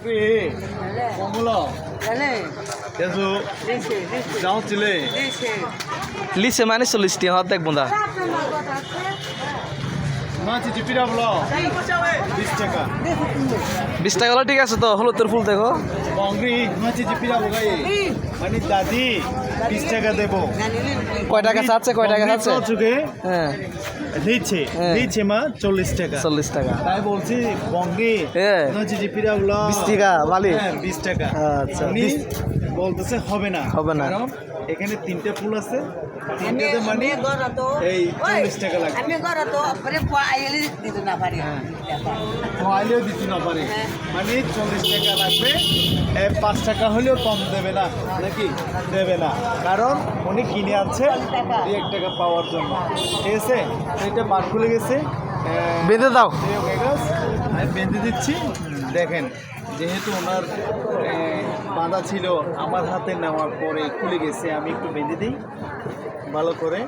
Free. Formula. Yesu. Down chile. লিসে মানে 40 টাকা হাত দেখব না মাছ জিপিরা বলো 20 টাকা 20 টাকা হলো ঠিক আছে তো হলুদের ফুল দেখো বংরি মাছ জিপিরা বগাই মানে দাদি 20 টাকা দেব কয় টাকা চাচ্ছে কয় টাকা চাচ্ছে চুকে হ্যাঁ নিচে মা 40 টাকা 40 টাকা তাই বলছি বংরি হ্যাঁ মাছ জিপিরা বলো 20 টাকা মালিক হ্যাঁ 20 টাকা আচ্ছা উনি বলতেছে হবে না কারণ এখানে তিনটে ফুল আছে তিনটাতে মানে এই 40 টাকা লাগবে আমি ঘরে তো পরে আইলে দিতে না পারি আইলেও দিতে না পারে মানে 40 টাকা লাগবে 5 টাকা হলেও কম দেবে না নাকি দেবে না কারণ উনি কিনে আনছে 1 টাকা পাওয়ার জন্য ঠিক আছে এটা বার খুলে গেছে বেঁধে দাও আমি বেঁধে দিচ্ছি দেখেন যেহেতু ওনার বাঁধা ছিল আমার হাতে নেওয়ার পরে খুলে গেছে আমি একটু বেঁধে দিই ভালো করে